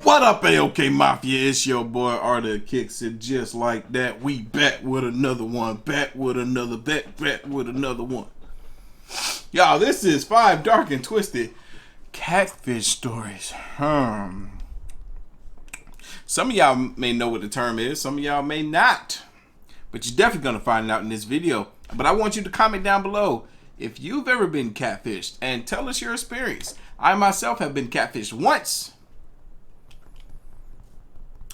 What up, AOK Mafia? It's your boy Artofkickz, and just like that, we back with another one. Back with another one. Y'all, this is 5 dark and twisted catfish stories. Some of y'all may know what the term is. Some of y'all may not. But you're definitely going to find it out in this video. But I want you to comment down below if you've ever been catfished and tell us your experience. I myself have been catfished once.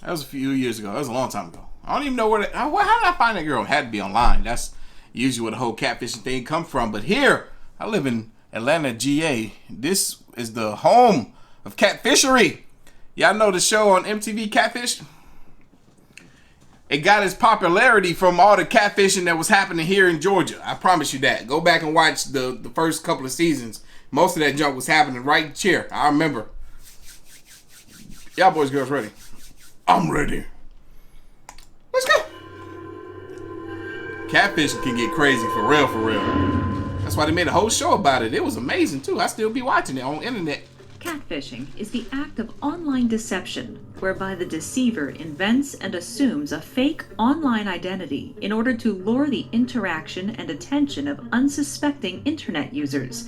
That was a few years ago. That was a long time ago. I don't even know where how did I find that girl? It had to be online. That's usually where the whole catfishing thing come from. But here, I live in Atlanta, GA. This is the home of catfishery. Y'all know the show on MTV, Catfish? It got its popularity from all the catfishing that was happening here in Georgia. I promise you that. Go back and watch the first couple of seasons. Most of that junk was happening right here. I remember. Y'all boys, girls ready? I'm ready. Let's go. Catfishing can get crazy for real, for real. That's why they made a whole show about it. It was amazing too. I still be watching it on the internet. Catfishing is the act of online deception whereby the deceiver invents and assumes a fake online identity in order to lure the interaction and attention of unsuspecting internet users.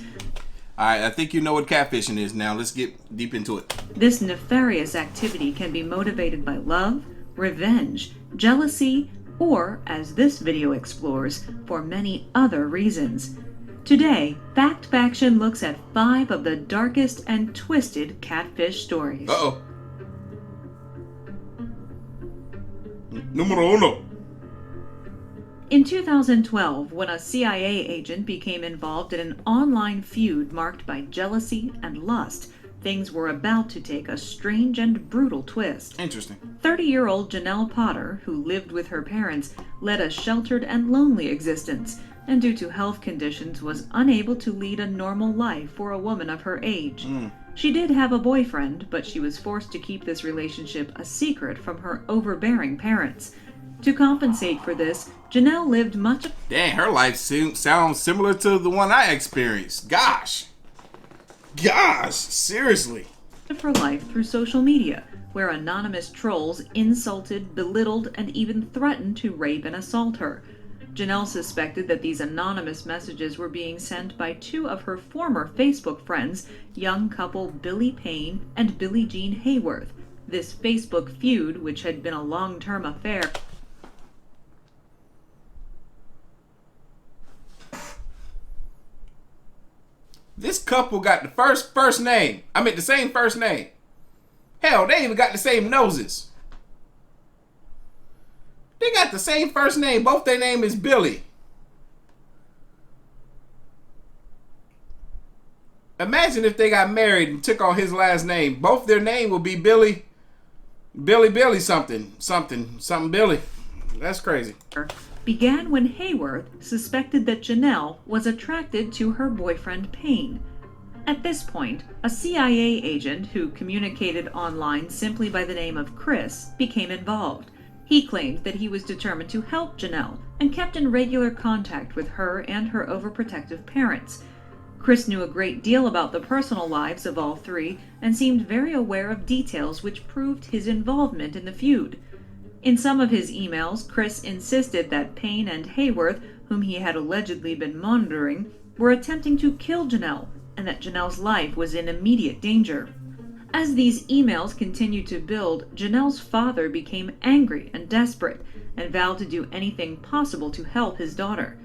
Alright, I think you know what catfishing is now. Let's get deep into it. This nefarious activity can be motivated by love, revenge, jealousy, or, as this video explores, for many other reasons. Today, Fact Faction looks at 5 of the darkest and twisted catfish stories. Uh-oh. Numero uno. In 2012, when a CIA agent became involved in an online feud marked by jealousy and lust, things were about to take a strange and brutal twist. Interesting. 30-year-old Janelle Potter, who lived with her parents, led a sheltered and lonely existence, and due to health conditions was unable to lead a normal life for a woman of her age. She did have a boyfriend, but she was forced to keep this relationship a secret from her overbearing parents. To compensate for this, Janelle lived much of... Dang, her life sounds similar to the one I experienced. Gosh, seriously. ...of her life through social media, where anonymous trolls insulted, belittled, and even threatened to rape and assault her. Janelle suspected that these anonymous messages were being sent by 2 of her former Facebook friends, young couple Billy Payne and Billie Jean Hayworth. This Facebook feud, which had been a long-term affair... This couple got the first name. I mean, the same first name. Hell, they even got the same noses. They got the same first name. Both their name is Billy. Imagine if they got married and took on his last name. Both their name will be Billy something Billy. That's crazy. Began when Hayworth suspected that Janelle was attracted to her boyfriend Payne. At this point, a CIA agent who communicated online simply by the name of Chris became involved. He claimed that he was determined to help Janelle and kept in regular contact with her and her overprotective parents. Chris knew a great deal about the personal lives of all 3 and seemed very aware of details which proved his involvement in the feud. In some of his emails, Chris insisted that Payne and Hayworth, whom he had allegedly been monitoring, were attempting to kill Janelle, and that Janelle's life was in immediate danger. As these emails continued to build, Janelle's father became angry and desperate, and vowed to do anything possible to help his daughter.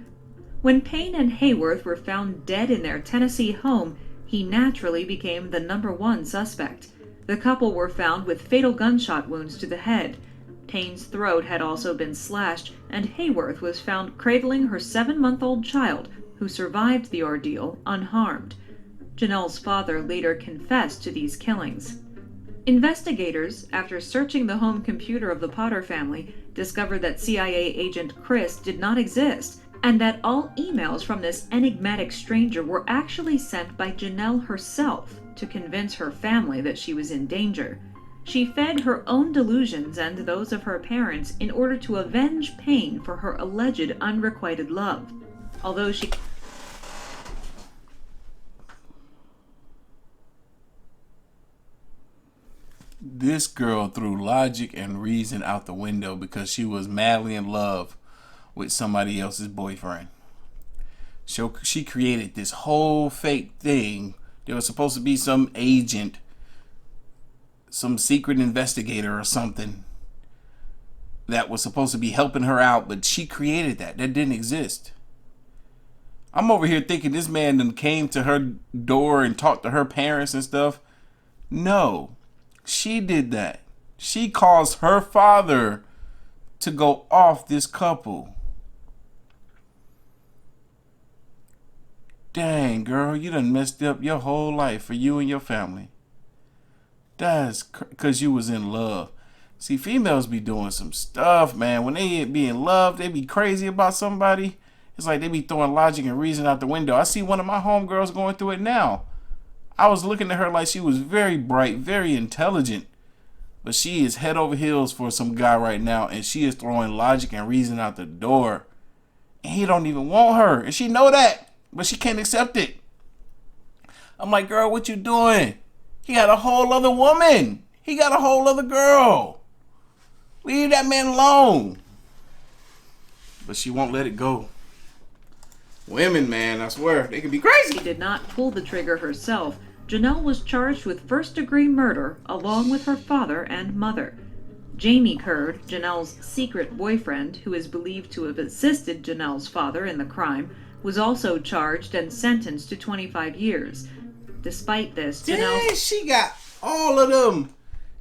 When Payne and Hayworth were found dead in their Tennessee home, he naturally became the #1 suspect. The couple were found with fatal gunshot wounds to the head. Payne's throat had also been slashed, and Hayworth was found cradling her 7-month-old child, who survived the ordeal unharmed. Janelle's father later confessed to these killings. Investigators, after searching the home computer of the Potter family, discovered that CIA agent Chris did not exist, and that all emails from this enigmatic stranger were actually sent by Janelle herself to convince her family that she was in danger. She fed her own delusions and those of her parents in order to avenge Payne for her alleged unrequited love. Although she... This girl threw logic and reason out the window because she was madly in love with somebody else's boyfriend. So she created this whole fake thing. There was supposed to be some agent, some secret investigator or something that was supposed to be helping her out, but she created that. That didn't exist. I'm over here thinking this man then came to her door and talked to her parents and stuff. No, she did that. She caused her father to go off this couple. Dang, girl, you done messed up your whole life for you and your family. That's because you was in love. See, females be doing some stuff, man. When they be in love, they be crazy about somebody. It's like they be throwing logic and reason out the window. I see one of my homegirls going through it now. I was looking at her like she was very bright, very intelligent. But she is head over heels for some guy right now, and she is throwing logic and reason out the door. And he don't even want her. And she know that, but she can't accept it. I'm like, girl, what you doing? He got a whole other woman. He got a whole other girl. Leave that man alone. But she won't let it go. Women, man, I swear, they can be crazy. She did not pull the trigger herself. Janelle was charged with first-degree murder along with her father and mother. Jamie Curd, Janelle's secret boyfriend, who is believed to have assisted Janelle's father in the crime, was also charged and sentenced to 25 years. Despite this, Janelle... she got all of them.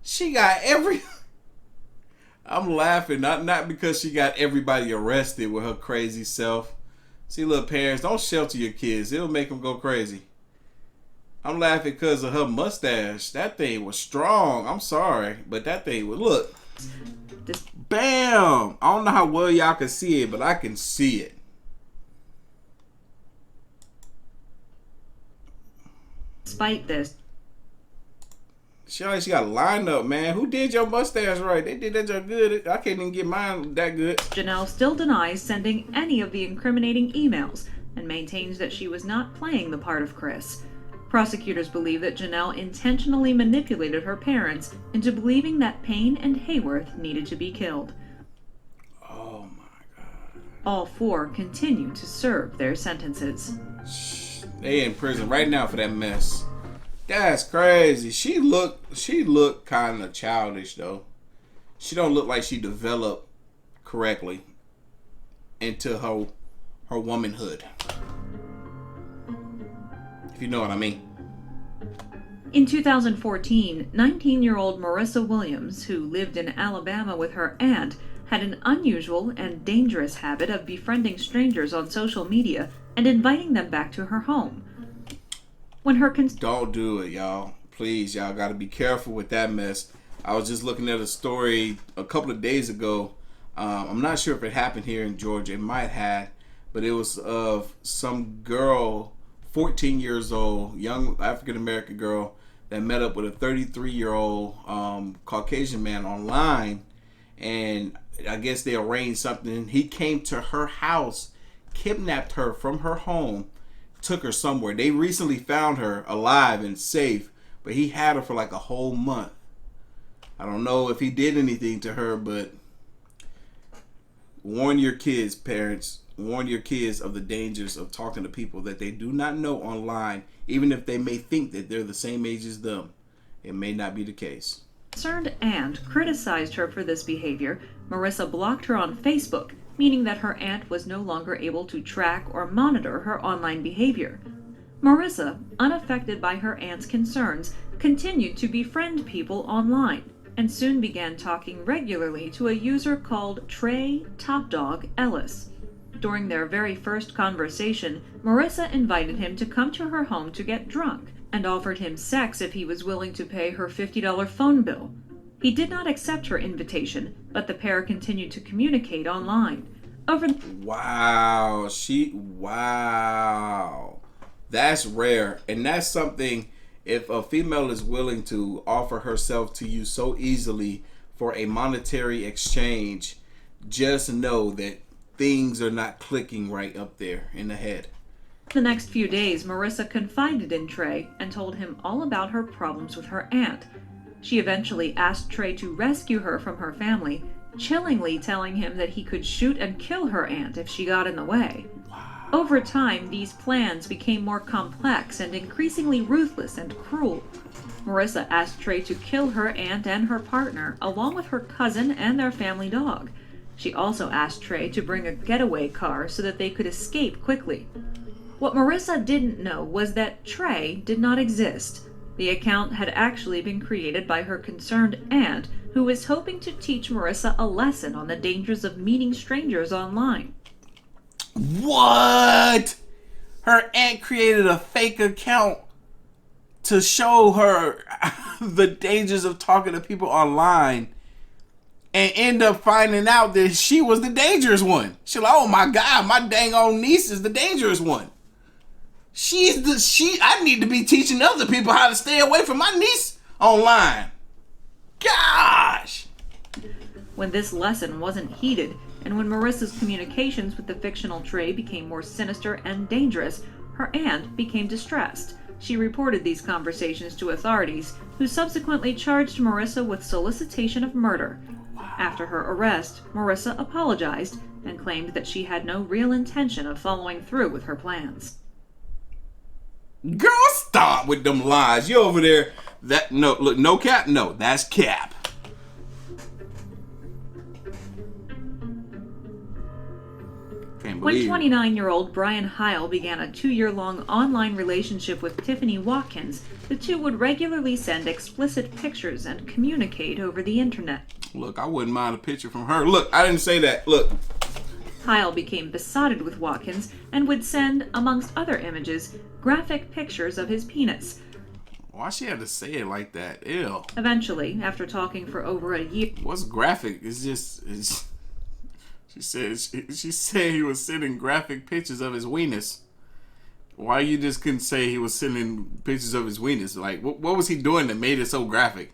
She got every... I'm laughing, not because she got everybody arrested with her crazy self. See, little parents, don't shelter your kids. It'll make them go crazy. I'm laughing because of her mustache. That thing was strong. I'm sorry, but that thing was, look. Bam! I don't know how well y'all can see it, but I can see it. Despite this, she got lined up, man. Who did your mustache right? They did that job good. I can't even get mine that good. Janelle still denies sending any of the incriminating emails and maintains that she was not playing the part of Chris. Prosecutors believe that Janelle intentionally manipulated her parents into believing that Payne and Hayworth needed to be killed. Oh my God. All four continue to serve their sentences. They in prison right now for that mess. That's crazy. She looked kind of childish though. She don't look like she developed correctly into her womanhood. If you know what I mean. In 2014, 19-year-old Marissa Williams, who lived in Alabama with her aunt, had an unusual and dangerous habit of befriending strangers on social media and inviting them back to her home. When her Don't do it, y'all. Please, y'all got to be careful with that mess. I was just looking at a story a couple of days ago. I'm not sure if it happened here in Georgia. It might have, but it was of some girl, 14 years old, young African-American girl that met up with a 33-year-old Caucasian man online. And I guess they arranged something. He came to her house, kidnapped her from her home, took her somewhere. They recently found her alive and safe, but he had her for like a whole month. I don't know if he did anything to her, but warn your kids, parents. Warn your kids of the dangers of talking to people that they do not know online, even if they may think that they're the same age as them. It may not be the case. Concerned aunt criticized her for this behavior. Marissa blocked her on Facebook, meaning that her aunt was no longer able to track or monitor her online behavior. Marissa, unaffected by her aunt's concerns, continued to befriend people online and soon began talking regularly to a user called Trey Topdog Ellis. During their very first conversation, Marissa invited him to come to her home to get drunk and offered him sex if he was willing to pay her $50 phone bill. He did not accept her invitation, but the pair continued to communicate online. Wow. That's rare. And that's something, if a female is willing to offer herself to you so easily for a monetary exchange, just know that things are not clicking right up there in the head. The next few days, Marissa confided in Trey and told him all about her problems with her aunt. She eventually asked Trey to rescue her from her family, chillingly telling him that he could shoot and kill her aunt if she got in the way. Over time, these plans became more complex and increasingly ruthless and cruel. Marissa asked Trey to kill her aunt and her partner, along with her cousin and their family dog. She also asked Trey to bring a getaway car so that they could escape quickly. What Marissa didn't know was that Trey did not exist. The account had actually been created by her concerned aunt, who was hoping to teach Marissa a lesson on the dangers of meeting strangers online. What? Her aunt created a fake account to show her the dangers of talking to people online, and end up finding out that she was the dangerous one. She's like, oh my God, my dang old niece is the dangerous one. I need to be teaching other people how to stay away from my niece online. Gosh. When this lesson wasn't heeded, and when Marissa's communications with the fictional Trey became more sinister and dangerous, her aunt became distressed. She reported these conversations to authorities, who subsequently charged Marissa with solicitation of murder. After her arrest, Marissa apologized and claimed that she had no real intention of following through with her plans. Girl, stop with them lies. You over there. No cap? No, that's cap. When 29-year-old Brian Heil began a 2-year-long online relationship with Tiffany Watkins, the two would regularly send explicit pictures and communicate over the internet. Look, I wouldn't mind a picture from her. Look, I didn't say that. Look. Heil became besotted with Watkins and would send, amongst other images, graphic pictures of his penis. Why she had to say it like that? Ew. Eventually, after talking for over a year... What's graphic? She said he was sending graphic pictures of his weenus. Why you just couldn't say he was sending pictures of his weenus? Like, what was he doing that made it so graphic?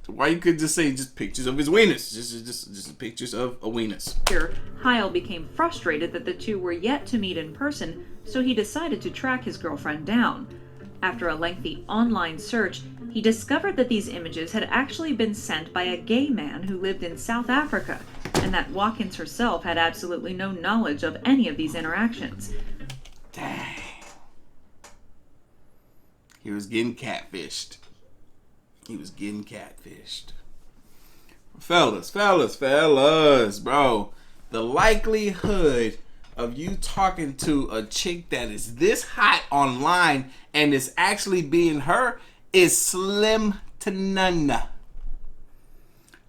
Why you could just say just pictures of his weenus? Just pictures of a weenus. Here, Heil became frustrated that the two were yet to meet in person, so he decided to track his girlfriend down. After a lengthy online search, he discovered that these images had actually been sent by a gay man who lived in South Africa, and that Watkins herself had absolutely no knowledge of any of these interactions. Dang. He was getting catfished. Fellas, bro. The likelihood of you talking to a chick that is this hot online and is actually being her is slim to none.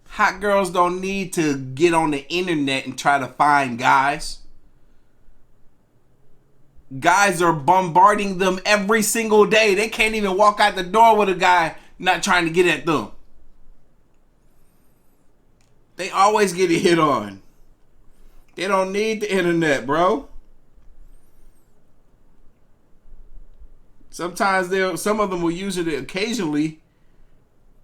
Hot girls don't need to get on the internet and try to find guys. Guys are bombarding them every single day. They can't even walk out the door with a guy not trying to get at them. They always get a hit on. They don't need the internet, bro. Sometimes some of them will use it occasionally,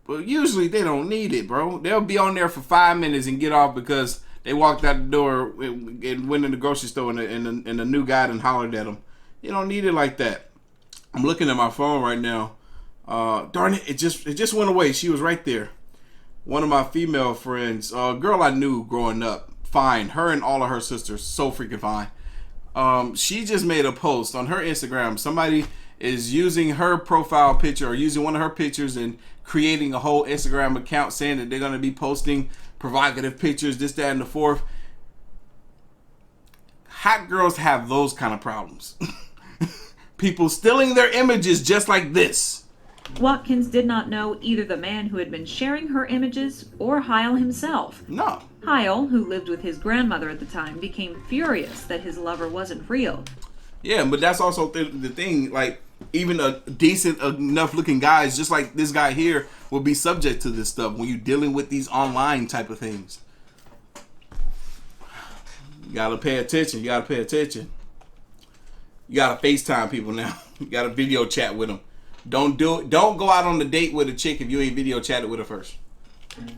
but usually they don't need it, bro. They'll be on there for 5 minutes and get off because they walked out the door and went in the grocery store and a new guy done hollered at them. You don't need it like that. I'm looking at my phone right now. Darn it, it just went away. She was right there. One of my female friends, a girl I knew growing up, fine. Her and all of her sisters, so freaking fine. She just made a post on her Instagram. Somebody is using her profile picture or using one of her pictures and creating a whole Instagram account saying that they're going to be posting provocative pictures, this, that, and the fourth. Hot girls have those kind of problems. People stealing their images just like this. Watkins did not know either the man who had been sharing her images or Heil himself. No. Heil, who lived with his grandmother at the time, became furious that his lover wasn't real. Yeah, but that's also the thing. Like, even a decent enough looking guys, just like this guy here, will be subject to this stuff when you're dealing with these online type of things. You gotta pay attention. You gotta FaceTime people now. You gotta video chat with them. Don't go out on the date with a chick if you ain't video chatted with her first.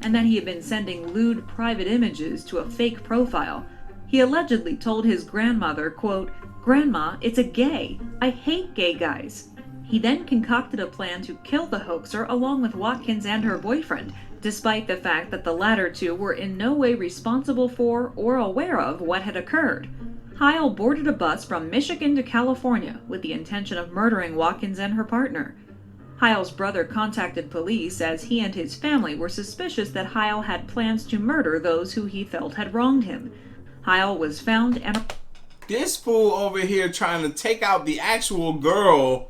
And then he had been sending lewd private images to a fake profile. He allegedly told his grandmother, quote, "Grandma, it's a gay. I hate gay guys." He then concocted a plan to kill the hoaxer along with Watkins and her boyfriend, despite the fact that the latter two were in no way responsible for or aware of what had occurred. Heil boarded a bus from Michigan to California with the intention of murdering Watkins and her partner. Heil's brother contacted police as he and his family were suspicious that Heil had plans to murder those who he felt had wronged him. Heil was found and... This fool over here trying to take out the actual girl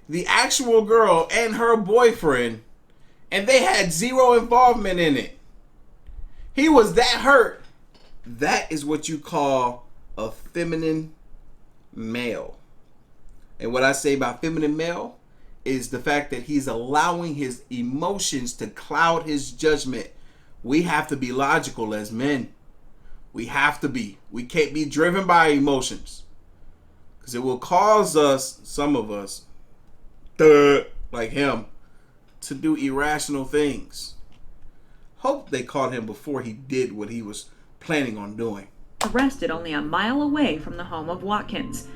and her boyfriend, and they had zero involvement in it. He was that hurt. That is what you call a feminine male. And what I say about feminine male is the fact that he's allowing his emotions to cloud his judgment. We have to be logical as men. We have to be. We can't be driven by emotions, because it will cause us, some of us, like him, to do irrational things. Hope they caught him before he did what he was planning on doing. Arrested only a mile away from the home of Watkins.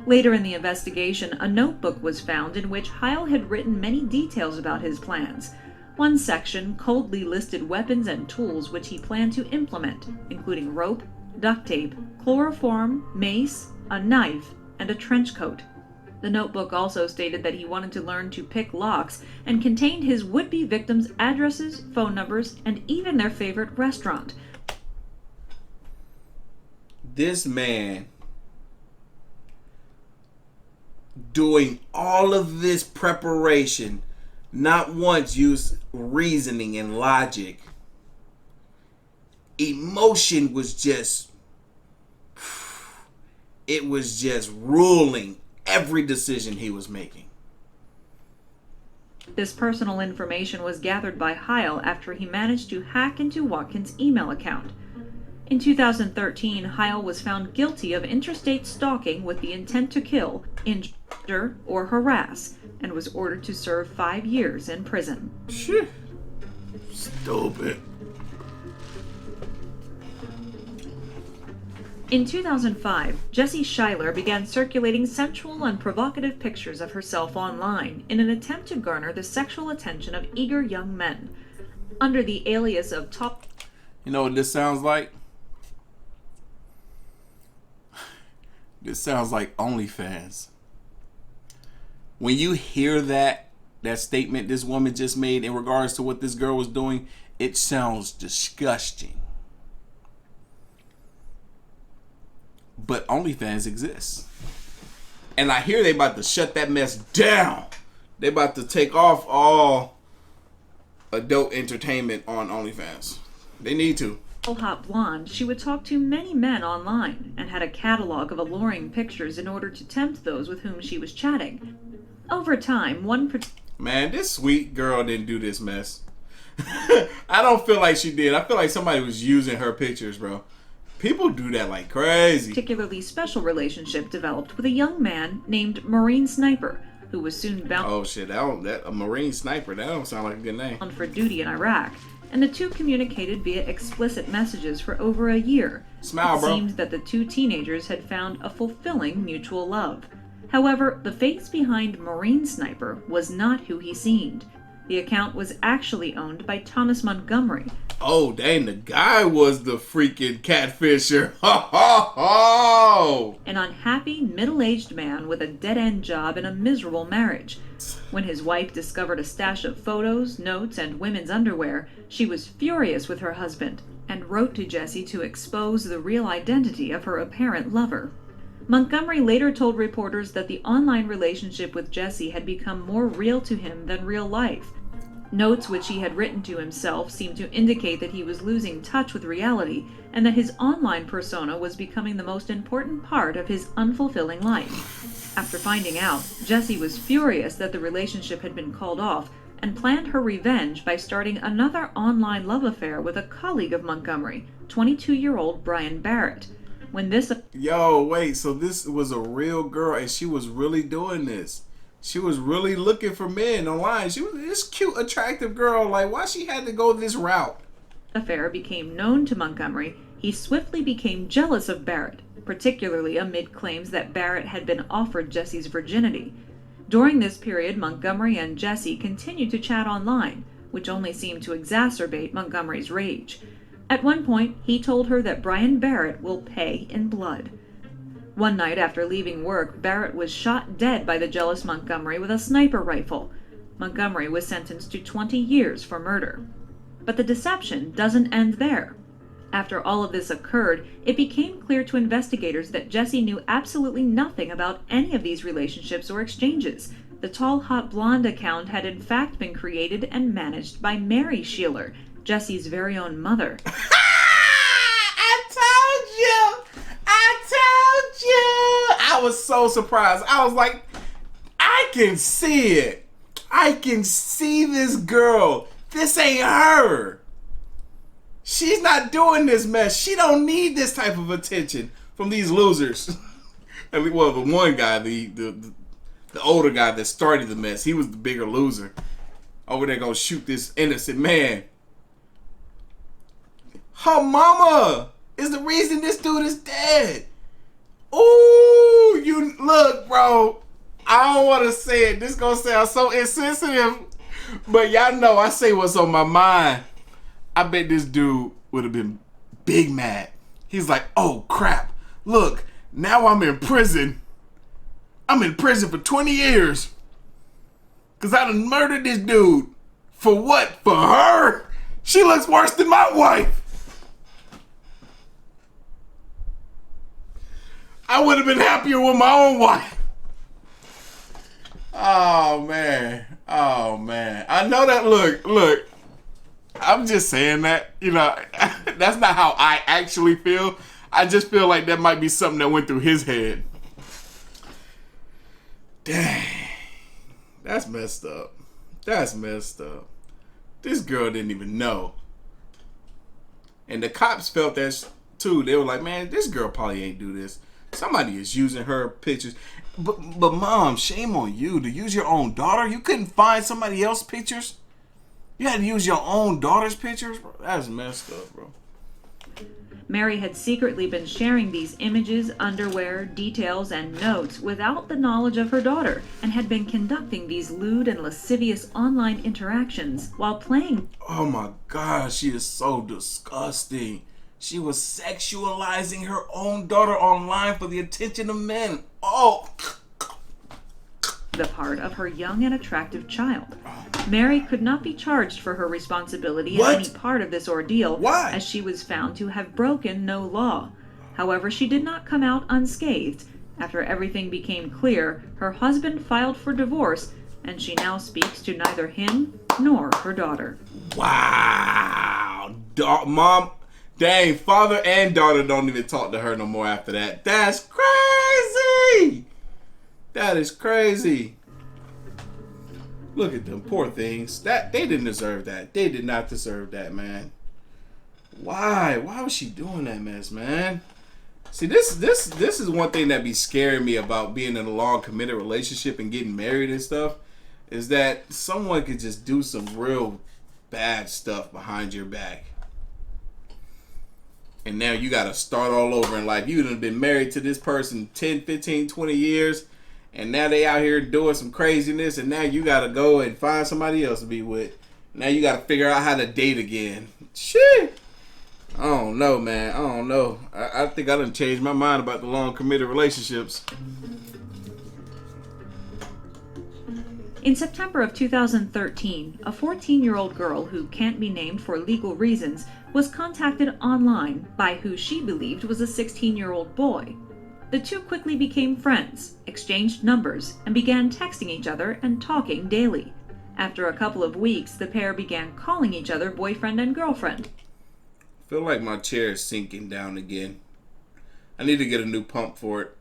Later in the investigation, a notebook was found in which Heil had written many details about his plans. One section coldly listed weapons and tools which he planned to implement, including rope, duct tape, chloroform, mace, a knife, and a trench coat. The notebook also stated that he wanted to learn to pick locks and contained his would-be victims' addresses, phone numbers, and even their favorite restaurant. This man doing all of this preparation, not once used reasoning and logic. Emotion was just, it was just ruling every decision he was making. This personal information was gathered by Heil after he managed to hack into Watkins' email account. In 2013, Heil was found guilty of interstate stalking with the intent to kill, injure, or harass, and was ordered to serve 5 years in prison. Shit. Stupid. In 2005, Jessie Scheler began circulating sensual and provocative pictures of herself online in an attempt to garner the sexual attention of eager young men. Under the alias of Top... You know what this sounds like? This sounds like OnlyFans. When you hear that statement this woman just made in regards to what this girl was doing, it sounds disgusting. But OnlyFans exists. And I hear they about to shut that mess down. They about to take off all adult entertainment on OnlyFans. They need to. Hot blonde, she would talk to many men online and had a catalog of alluring pictures in order to tempt those with whom she was chatting. Over time, Man, this sweet girl didn't do this mess. I don't feel like she did. I feel like somebody was using her pictures, bro. People do that like crazy. Particularly special relationship developed with a young man named Marine Sniper, who was soon bound... Oh shit, a Marine Sniper, that don't sound like a good name. ...for duty in Iraq, and the two communicated via explicit messages for over a year. Smile, bro. It seemed that the two teenagers had found a fulfilling mutual love. However, the face behind Marine Sniper was not who he seemed. The account was actually owned by Thomas Montgomery. Oh, dang, the guy was the freaking catfisher. Ho, ho, ho! An unhappy, middle-aged man with a dead-end job and a miserable marriage. When his wife discovered a stash of photos, notes, and women's underwear, she was furious with her husband and wrote to Jessie to expose the real identity of her apparent lover. Montgomery later told reporters that the online relationship with Jessie had become more real to him than real life. Notes which he had written to himself seemed to indicate that he was losing touch with reality and that his online persona was becoming the most important part of his unfulfilling life. After finding out, Jessie was furious that the relationship had been called off and planned her revenge by starting another online love affair with a colleague of Montgomery, 22-year-old Brian Barrett. When this... Yo, wait, so this was a real girl and she was really doing this. She was really looking for men online. She was this cute, attractive girl. Like, why she had to go this route? Affair became known to Montgomery, he swiftly became jealous of Barrett, particularly amid claims that Barrett had been offered Jessie's virginity. During this period, Montgomery and Jesse continued to chat online, which only seemed to exacerbate Montgomery's rage. At one point, he told her that Brian Barrett will pay in blood. One night after leaving work, Barrett was shot dead by the jealous Montgomery with a sniper rifle. Montgomery was sentenced to 20 years for murder. But the deception doesn't end there. After all of this occurred, it became clear to investigators that Jesse knew absolutely nothing about any of these relationships or exchanges. The tall, hot blonde account had in fact been created and managed by Mary Scheler, Jesse's very own mother. I was so surprised. I was like, I can see it. I can see this girl. This ain't her. She's not doing this mess. She don't need this type of attention from these losers. Well, the one guy, the older guy that started the mess, he was the bigger loser. Over there gonna shoot this innocent man. Her mama is the reason this dude is dead. Ooh, you look, bro. I don't want to say it. This gonna sound so insensitive, but y'all know I say what's on my mind. I bet this dude would have been big mad. He's like, oh crap, look, now I'm in prison. I'm in prison for 20 years. Because I done murdered this dude. For what? For her? She looks worse than my wife. I would have been happier with my own wife. Oh, man. Oh, man. I know that. Look. I'm just saying that. You know, that's not how I actually feel. I just feel like that might be something that went through his head. Dang. That's messed up. That's messed up. This girl didn't even know. And the cops felt that too. They were like, man, this girl probably ain't do this. Somebody is using her pictures. But mom, shame on you to use your own daughter. You couldn't find somebody else's pictures. You had to use your own daughter's pictures? Bro, that's messed up, bro. Mary had secretly been sharing these images, underwear, details, and notes without the knowledge of her daughter, and had been conducting these lewd and lascivious online interactions while playing. Oh my God, she is so disgusting. She was sexualizing her own daughter online for the attention of men. Oh. The part of her young and attractive child. Mary could not be charged for her responsibility in any part of this ordeal. Why? As she was found to have broken no law. However, she did not come out unscathed. After everything became clear, her husband filed for divorce, and she now speaks to neither him nor her daughter. Wow. Mom, dang, father and daughter don't even talk to her no more after that. That's crazy. That is crazy. Look at them poor things. That they didn't deserve that. They did not deserve that, man. Why? Why was she doing that mess, man? See, this is one thing that be scaring me about being in a long committed relationship and getting married and stuff, is that someone could just do some real bad stuff behind your back. And now you got to start all over in life. You done been married to this person 10, 15, 20 years. And now they out here doing some craziness, and now you gotta go and find somebody else to be with. Now you gotta figure out how to date again. Shit. I don't know, man. I don't know. I think I done changed my mind about the long committed relationships. In September of 2013, a 14-year-old girl who can't be named for legal reasons was contacted online by who she believed was a 16-year-old boy. The two quickly became friends, exchanged numbers, and began texting each other and talking daily. After a couple of weeks, the pair began calling each other boyfriend and girlfriend. I feel like my chair is sinking down again. I need to get a new pump for it.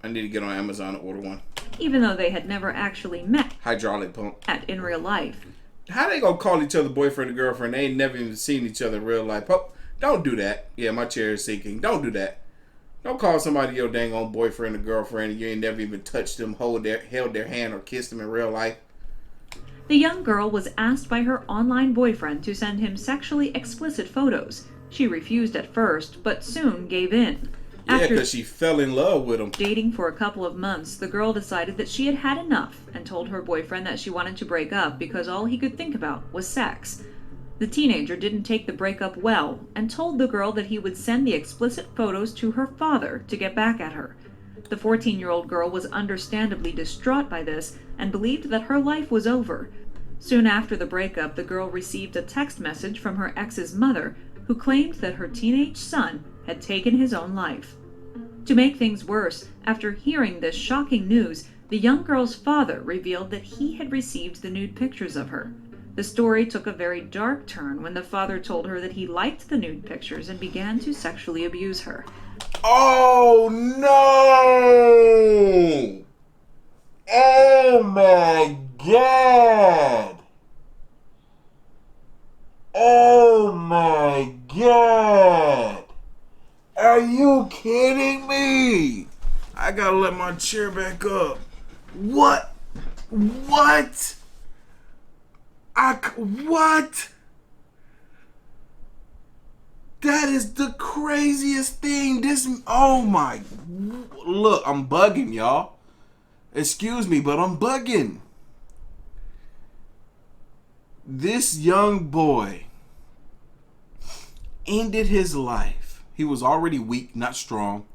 I need to get on Amazon and order one. Even though they had never actually met. Hydraulic pump. In real life. How they gonna call each other boyfriend and girlfriend? They ain't never even seen each other in real life. Oh, don't do that. Yeah, my chair is sinking. Don't do that. Don't call somebody your dang on boyfriend or girlfriend and you ain't never even touched them, held their hand, or kissed them in real life. The young girl was asked by her online boyfriend to send him sexually explicit photos. She refused at first, but soon gave in. Yeah, because she fell in love with him. Dating for a couple of months, the girl decided that she had had enough and told her boyfriend that she wanted to break up because all he could think about was sex. The teenager didn't take the breakup well and told the girl that he would send the explicit photos to her father to get back at her. The 14-year-old girl was understandably distraught by this and believed that her life was over. Soon after the breakup, the girl received a text message from her ex's mother, who claimed that her teenage son had taken his own life. To make things worse, after hearing this shocking news, the young girl's father revealed that he had received the nude pictures of her. The story took a very dark turn when the father told her that he liked the nude pictures and began to sexually abuse her. Oh no! Oh my God! Oh my God! Are you kidding me? I gotta let my chair back up. What? What? What? That is the craziest thing. Oh my, look, I'm bugging, y'all. Excuse me, but I'm bugging. This young boy ended his life. He was already weak, not strong.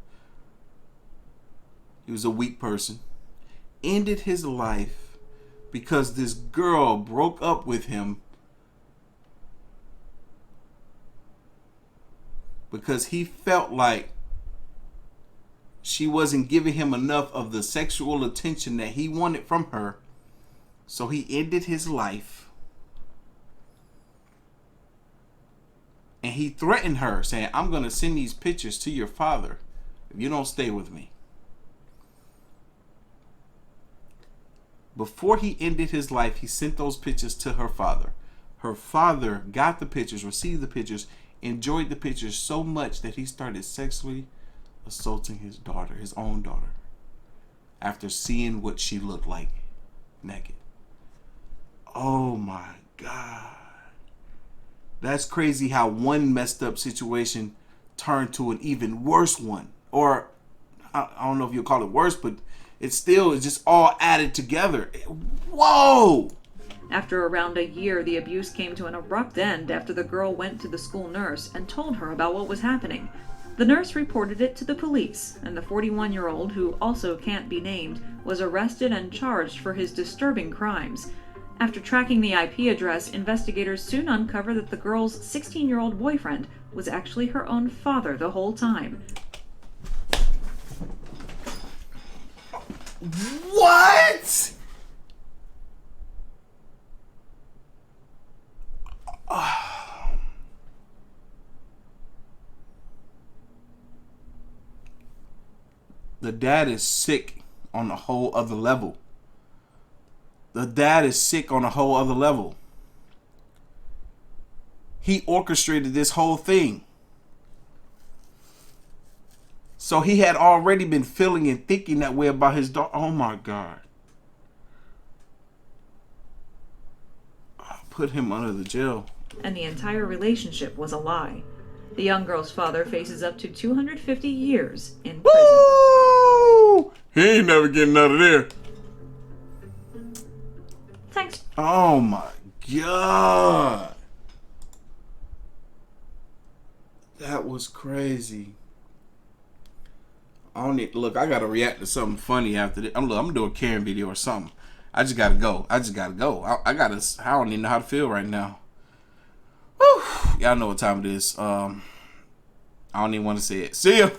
He was a weak person. Ended his life because this girl broke up with him because he felt like she wasn't giving him enough of the sexual attention that he wanted from her. So he ended his life. And he threatened her, saying, I'm going to send these pictures to your father if you don't stay with me. Before he ended his life, he sent those pictures to her father. Her father got the pictures, received the pictures, enjoyed the pictures so much that he started sexually assaulting his daughter, his own daughter, after seeing what she looked like naked. Oh my God. That's crazy how one messed up situation turned to an even worse one. Or I don't know if you'll call it worse, but it's just all added together. Whoa! After around a year, the abuse came to an abrupt end after the girl went to the school nurse and told her about what was happening. The nurse reported it to the police, and the 41-year-old, who also can't be named, was arrested and charged for his disturbing crimes. After tracking the IP address, investigators soon uncovered that the girl's 16-year-old boyfriend was actually her own father the whole time. What? The dad is sick on a whole other level. The dad is sick on a whole other level. He orchestrated this whole thing. So he had already been feeling and thinking that way about his daughter. Oh my God. Put him under the jail. And the entire relationship was a lie. The young girl's father faces up to 250 years in prison. Woo! He ain't never getting out of there. Thanks. Oh my God. That was crazy. I gotta react to something funny after this. I'm gonna do a Karen video or something. I just gotta go. I don't even know how to feel right now. Whew. Y'all know what time it is. I don't even want to say it. See ya.